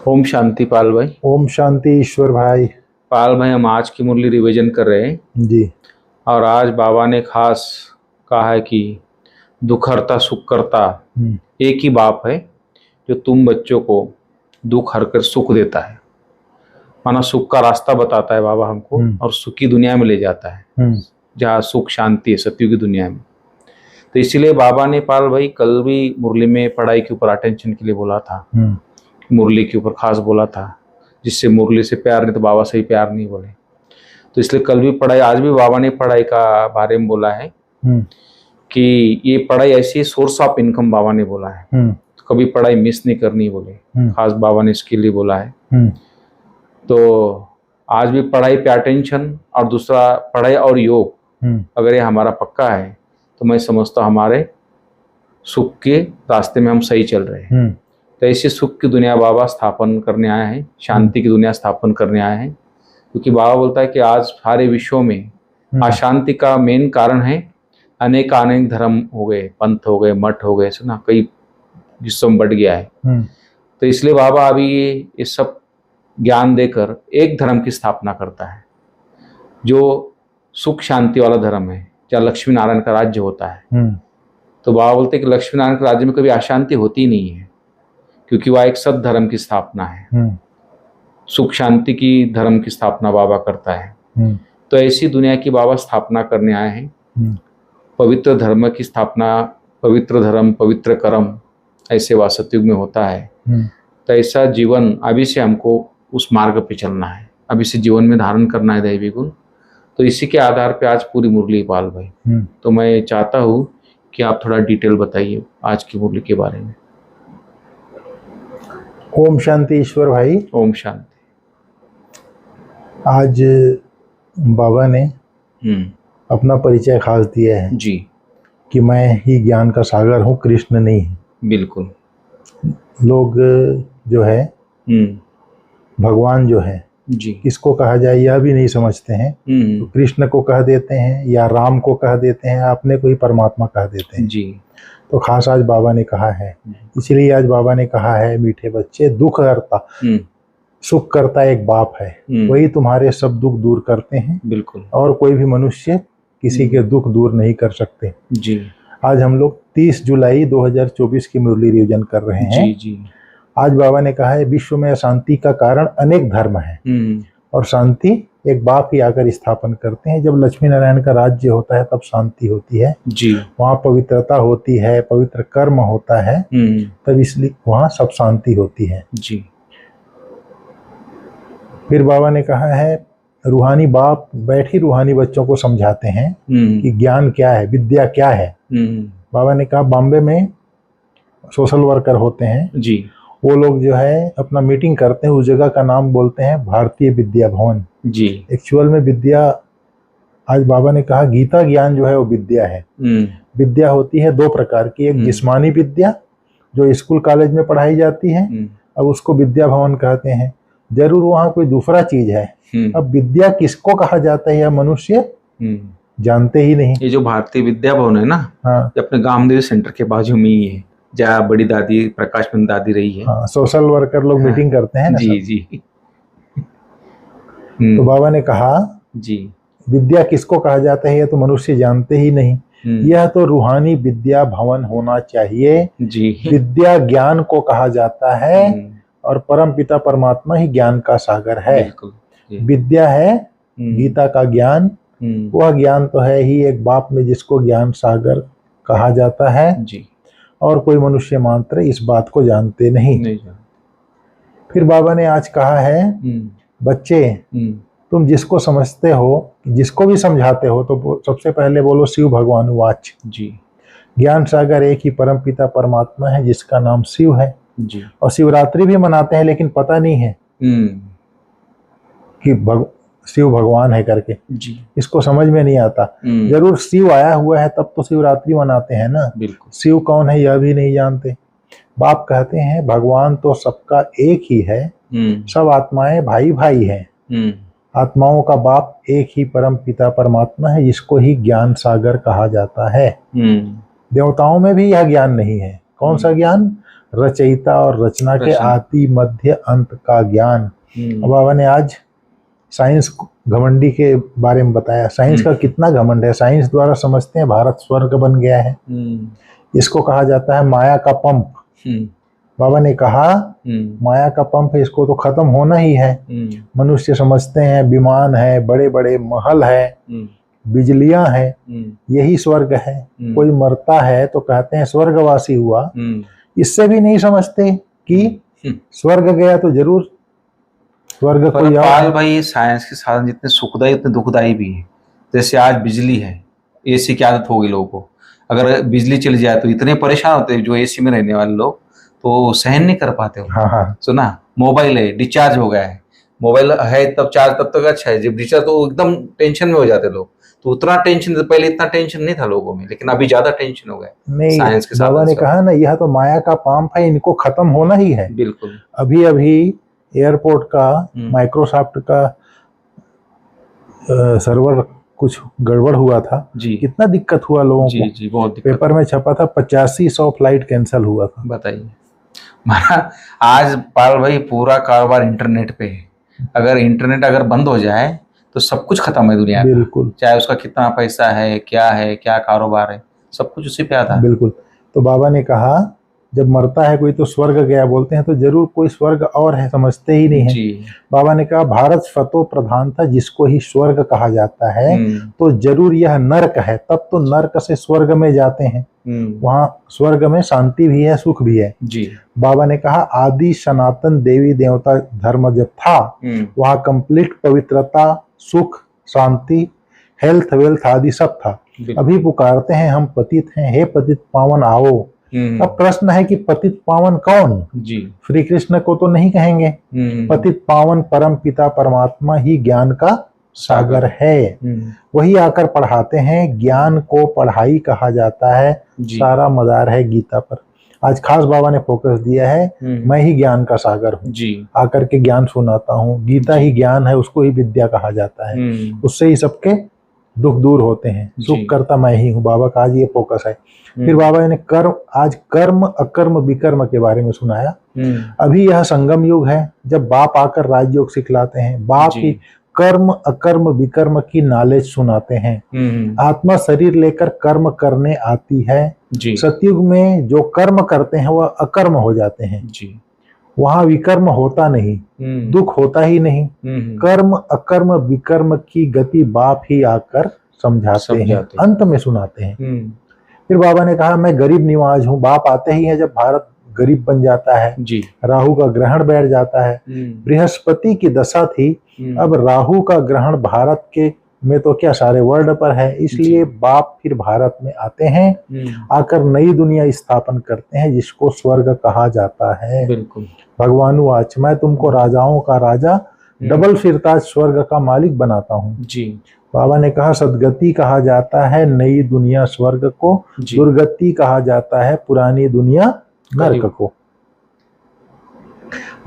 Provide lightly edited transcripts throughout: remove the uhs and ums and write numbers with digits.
ओम शांति पाल भाई। ओम शांति ईश्वर भाई। पाल भाई, हम आज की मुरली रिवीजन कर रहे हैं जी। और आज बाबा ने खास कहा है कि दुख हरता सुख करता एक ही बाप है जो तुम बच्चों को दुख हर कर सुख देता है। माना सुख का रास्ता बताता है बाबा हमको और सुख की दुनिया में ले जाता है जहाँ सुख शांति है, सत्युग की दुनिया में। तो इसीलिए बाबा ने पाल भाई कल भी मुरली में पढ़ाई के ऊपर अटेंशन के लिए बोला था, मुरली के ऊपर खास बोला था, जिससे मुरली से प्यार नहीं तो बाबा से ही प्यार नहीं बोले। तो इसलिए कल भी पढ़ाई, आज भी बाबा ने पढ़ाई का बारे में बोला है कि ये पढ़ाई ऐसी सोर्स ऑफ इनकम बाबा ने बोला है, तो कभी पढ़ाई मिस नहीं करनी बोले, खास बाबा ने इसके लिए बोला है। तो आज भी पढ़ाई पे अटेंशन और दूसरा पढ़ाई और योग, अगर ये हमारा पक्का है तो मैं समझता हूँ हमारे सुख के रास्ते में हम सही चल रहे हैं। तो ऐसी सुख की दुनिया बाबा स्थापन करने आए हैं, शांति की दुनिया स्थापन करने आए हैं। क्योंकि बाबा बोलता है कि आज सारे विश्व में अशांति का मेन कारण है अनेक धर्म हो गए, पंथ हो गए, मठ हो गए, सुना कई विश्व बढ़ गया है। तो इसलिए बाबा अभी ये सब ज्ञान देकर एक धर्म की स्थापना करता है जो सुख शांति वाला धर्म है, जहाँ लक्ष्मी नारायण का राज्य होता है। तो बाबा बोलते हैं कि लक्ष्मी नारायण के राज्य में कभी अशांति होती नहीं है, क्योंकि वह एक सद धर्म की स्थापना है, सुख शांति की धर्म की स्थापना बाबा करता है। तो ऐसी दुनिया की बाबा स्थापना करने आए हैं। पवित्र धर्म की स्थापना, पवित्र धर्म, पवित्र कर्म ऐसे वह सतयुग में होता है। तो ऐसा जीवन अभी से हमको उस मार्ग पे चलना है, अभी से जीवन में धारण करना है दैवी गुण। तो इसी के आधार पे आज पूरी मुरली पाल भाई। तो मैं चाहता हूँ कि आप थोड़ा डिटेल बताइए आज की मुरली के बारे में। ओम शांति ईश्वर भाई। ओम शांति। आज बाबा ने अपना परिचय खास दिया है जी कि मैं ही ज्ञान का सागर हूँ, कृष्ण नहीं है। बिल्कुल। लोग जो है भगवान जो है जी किसको कहा जाए यह भी नहीं समझते हैं। तो कृष्ण को कह देते हैं या राम को कह देते हैं, अपने को ही परमात्मा कह देते हैं। जी। तो खास आज बाबा ने कहा है, इसलिए आज बाबा ने कहा है मीठे बच्चे दुख हरता सुख करता एक बाप है, वही तुम्हारे सब दुख दूर करते हैं। बिल्कुल। और कोई भी मनुष्य किसी के दुख दूर नहीं कर सकते। जी। आज हम लोग 30 जुलाई 2024 की मुरली रिवीजन कर रहे हैं। जी जी। आज बाबा ने कहा है विश्व में अशांति का कारण अनेक धर्म है और शांति एक बाप ही आकर स्थापन करते हैं। जब लक्ष्मी नारायण का राज्य होता है तब शांति होती है जी, वहाँ पवित्रता होती है, पवित्र कर्म होता है, तब इसलिए वहाँ सब शांति होती है जी। फिर बाबा ने कहा है रूहानी बाप बैठी रूहानी बच्चों को समझाते हैं कि ज्ञान क्या है, विद्या क्या है। बाबा ने कहा बॉम्बे में सोशल वर्कर होते हैं जी, वो लोग जो है अपना मीटिंग करते हैं, उस जगह का नाम बोलते हैं भारतीय विद्या भवन जी। एक्चुअल में विद्या, आज बाबा ने कहा गीता ज्ञान जो है वो विद्या है। विद्या होती है दो प्रकार की, एक जिस्मानी विद्या जो स्कूल कॉलेज में पढ़ाई जाती है, अब उसको विद्या भवन कहते हैं। जरूर वहाँ कोई दूसरा चीज है। अब विद्या किसको कहा जाता है यह मनुष्य जानते ही नहीं। ये जो भारतीय विद्या भवन है ना, हाँ, अपने गामदेव सेंटर के बाजू में ही है, जहाँ बड़ी दादी प्रकाशमन दादी रही है। हाँ, सोशल वर्कर लोग मीटिंग करते हैं ना। जी जी। तो बाबा ने कहा जी विद्या किसको कहा जाता है यह तो मनुष्य जानते ही नहीं। यह तो रूहानी विद्या भवन होना चाहिए जी। विद्या ज्ञान को कहा जाता है और परम पिता परमात्मा ही ज्ञान का सागर है। विद्या है गीता का ज्ञान, वह ज्ञान तो है ही एक बाप में जिसको ज्ञान सागर कहा जाता है जी। और कोई मनुष्य मात्र इस बात को जानते नहीं। फिर बाबा ने आज कहा है बच्चे तुम जिसको समझते हो, जिसको भी समझाते हो, तो सबसे पहले बोलो शिव भगवान वाच जी। ज्ञान सागर एक ही परम पिता परमात्मा है जिसका नाम शिव है जी। और शिवरात्रि भी मनाते हैं लेकिन पता नहीं है कि शिव भगवान है करके जी। इसको समझ में नहीं आता। जरूर शिव आया हुआ है तब तो शिवरात्रि मनाते हैं ना। बिल्कुल। शिव कौन है यह भी नहीं जानते। बाप कहते हैं भगवान तो सबका एक ही है, सब आत्माएं भाई भाई है। आत्माओं का बाप एक ही परम पिता परमात्मा है जिसको ही ज्ञान सागर कहा जाता है। देवताओं में भी यह ज्ञान नहीं है। कौन सा ज्ञान? रचयिता और रचना के आदि मध्य अंत का ज्ञान। बाबा ने आज साइंस घमंडी के बारे में बताया। साइंस का कितना घमंड है। साइंस द्वारा समझते हैं भारत स्वर्ग बन गया है। इसको कहा जाता है माया का पंप। बाबा ने कहा माया का पंप है, इसको तो खत्म होना ही है। मनुष्य समझते हैं विमान है, बड़े बड़े महल है, बिजलियां हैं, यही स्वर्ग है। कोई मरता है तो कहते हैं स्वर्गवासी हुआ। इससे भी नहीं समझते कि स्वर्ग गया तो जरूर स्वर्ग को पाल भाई, साइंस के साधन जितने सुखदायी उतने दुखदायी भी है। जैसे आज बिजली है, एसी की आदत हो गई लोगों को। अगर बिजली चली जाए तो इतने परेशान होते हैं जो एसी में रहने वाले लोग, तो सहन नहीं कर पाते हो। हाँ। सुना, मोबाइल है, डिस्चार्ज हो गया है, मोबाइल है तब चार्ज तब तक अच्छा है, जब डिस्चार्ज तो एकदम टेंशन में हो जाते लोग। तो उतना टेंशन, पहले इतना टेंशन नहीं था लोगों में, लेकिन अभी ज्यादा टेंशन हो गया। नहीं, साइंस के बाबा ने कहा ना, यह तो माया का पंप है, इनको खत्म होना ही है। बिल्कुल। अभी अभी एयरपोर्ट का माइक्रोसॉफ्ट का सर्वर कुछ गड़बड़ हुआ था जी। कितना दिक्कत हुआ लोगों को। जी, बहुत दिक्कत। पेपर में छपा था 8500 फ्लाइट कैंसिल हुआ था। बताइए। आज पाल भाई पूरा कारोबार इंटरनेट पे है। अगर इंटरनेट अगर बंद हो जाए तो सब कुछ खत्म है दुनिया में। बिल्कुल। चाहे उसका कितना पैसा है, क्या कारोबार है, सब कुछ उसी पे आता है। बिल्कुल। तो बाबा ने कहा जब मरता है कोई तो स्वर्ग गया बोलते हैं, तो जरूर कोई स्वर्ग और है, समझते ही नहीं है। बाबा ने कहा भारत स्वतो प्रधान था, जिसको ही स्वर्ग कहा जाता है, तो जरूर यह नर्क है। तब तो नर्क से स्वर्ग में जाते हैं। वहाँ स्वर्ग में शांति भी है, सुख भी है जी। बाबा ने कहा आदि सनातन देवी देवता धर्म जब था, वहाँ कंप्लीट पवित्रता, सुख, शांति, हेल्थ वेल्थ आदि सब था। अभी पुकारते हैं हम पतित हैं, हे पतित पावन आओ। अब प्रश्न है कि पतित पावन कौन जी? श्री कृष्ण को तो नहीं कहेंगे। पतित पावन परम पिता परमात्मा ही ज्ञान का सागर है। वही आकर पढ़ाते हैं। ज्ञान को पढ़ाई कहा जाता है। सारा मदार है गीता पर। आज खास बाबा ने फोकस दिया है, मैं ही ज्ञान का सागर हूँ जी। आकर के ज्ञान सुनाता हूँ। गीता ही ज्ञान है, उसको ही विद्या कहा जाता है। उससे ही सबके दुख दूर होते हैं। सुख करता मैं ही हूँ। बाबा का आज ये फोकस है। फिर बाबा ने आज कर्म अकर्म विकर्म के बारे में सुनाया। अभी यह संगम युग है, जब बाप आकर राजयोग सिखलाते हैं। बाप ही कर्म अकर्म विकर्म की नॉलेज सुनाते हैं। आत्मा शरीर लेकर कर्म करने आती है। सतयुग में जो कर्म करते हैं वह अकर्म हो जाते हैं जी। वहां विकर्म होता नहीं, दुख होता ही नहीं। कर्म अकर्म विकर्म की गति बाप ही आकर समझाते हैं, अंत में सुनाते हैं। फिर बाबा ने कहा मैं गरीब निवाज हूँ। बाप आते ही है जब भारत गरीब बन जाता है जी। राहु का ग्रहण बैठ जाता है। बृहस्पति की दशा थी, अब राहु का ग्रहण भारत के में तो क्या सारे वर्ल्ड पर है। इसलिए बाप फिर भारत में आते हैं, आकर नई दुनिया स्थापन करते हैं, जिसको स्वर्ग कहा जाता है। बिल्कुल। भगवानुवाच मैं तुमको राजाओं का राजा, डबल फिरताज स्वर्ग का मालिक बनाता हूँ जी। बाबा ने कहा सदगति कहा जाता है नई दुनिया स्वर्ग को, दुर्गति कहा जाता है पुरानी दुनिया नरक को।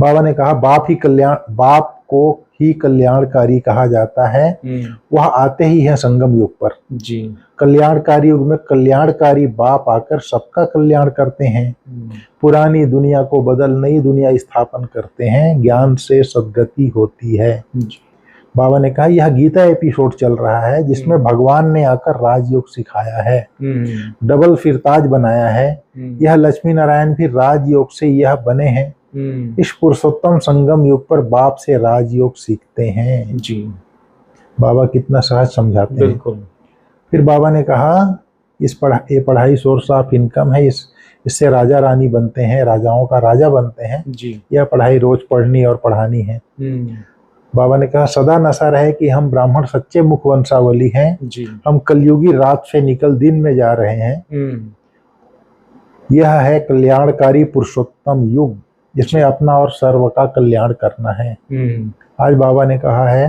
बाबा ने कहा बाप को ही कल्याणकारी कहा जाता है। वह आते ही है संगम युग पर जी। कल्याणकारी युग में कल्याणकारी बाप आकर सबका कल्याण करते हैं। पुरानी दुनिया को बदल नई दुनिया स्थापन करते हैं। ज्ञान से सद्गति होती है जी। बाबा ने कहा यह गीता एपिसोड चल रहा है, जिसमें भगवान ने आकर राजयोग सिखाया है, डबल फिरताज बनाया है। यह लक्ष्मी नारायण भी राजयोग से यह बने हैं। इस पुरुषोत्तम संगम युग पर बाप से राजयोग सीखते हैं जी। बाबा कितना सहज समझाते हैं। फिर बाबा ने कहा ये पढ़ाई सोर्स ऑफ इनकम है, इससे राजा रानी बनते हैं, राजाओं का राजा बनते हैं जी। यह पढ़ाई रोज पढ़नी और पढ़ानी है। बाबा ने कहा सदा नशा रहे कि हम ब्राह्मण सच्चे मुख वंशावली हैं जी। हम कलयुगी रात से निकल दिन में जा रहे हैं। यह है कल्याणकारी पुरुषोत्तम युग, जिसमें अपना और सर्व का कल्याण करना है। आज बाबा ने कहा है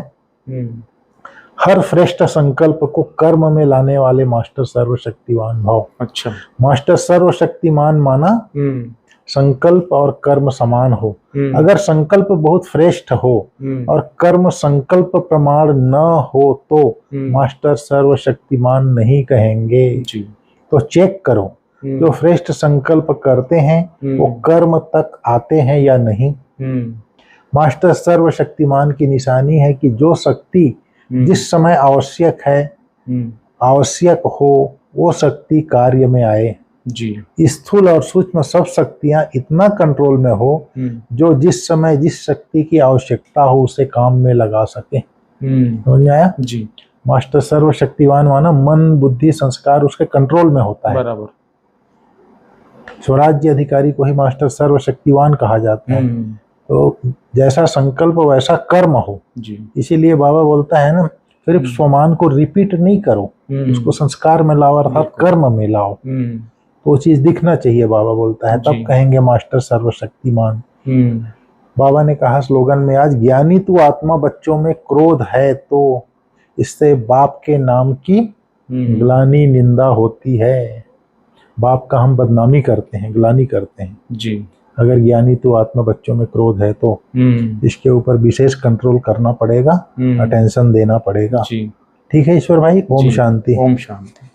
हर श्रेष्ठ संकल्प को कर्म में लाने वाले मास्टर सर्वशक्तिमान भाव। अच्छा। मास्टर सर्वशक्तिमान माना संकल्प और कर्म समान हो। अगर संकल्प बहुत श्रेष्ठ हो और कर्म संकल्प प्रमाण न हो तो मास्टर सर्वशक्तिमान नहीं कहेंगे जी। तो चेक करो जो श्रेष्ठ संकल्प करते हैं वो कर्म तक आते हैं या नहीं। मास्टर सर्वशक्तिमान की निशानी है कि जो शक्ति जिस समय आवश्यक है, आवश्यक हो, वो शक्ति कार्य में आए जी। स्थूल और सूक्ष्म सब शक्तियां इतना कंट्रोल में हो जो जिस समय जिस शक्ति की आवश्यकता हो उसे काम में लगा सके। समझ में आया जी। मास्टर सर्वशक्तिवान माना मन बुद्धि संस्कार उसके कंट्रोल में होता है। बराबर। स्वराज्य अधिकारी को ही मास्टर सर्वशक्तिवान कहा जाता है। तो जैसा संकल्प वैसा कर्म हो जी। इसीलिए बाबा बोलता है ना, सिर्फ स्वमान को रिपीट नहीं करो, उसको संस्कार में लाओ अर्थात कर्म में लाओ। तो वो चीज दिखना चाहिए बाबा बोलता है, तब कहेंगे मास्टर सर्वशक्तिमान। बाबा ने कहा स्लोगन में आज, ज्ञानी तू आत्मा बच्चों में क्रोध है तो इससे बाप के नाम की ग्लानि निंदा होती है। बाप का हम बदनामी करते हैं, ग्लानि करते हैं जी। अगर ज्ञानी तो आत्मा बच्चों में क्रोध है तो इसके ऊपर विशेष कंट्रोल करना पड़ेगा, अटेंशन देना पड़ेगा। ठीक है ईश्वर भाई, ओम शांति। ओम शांति।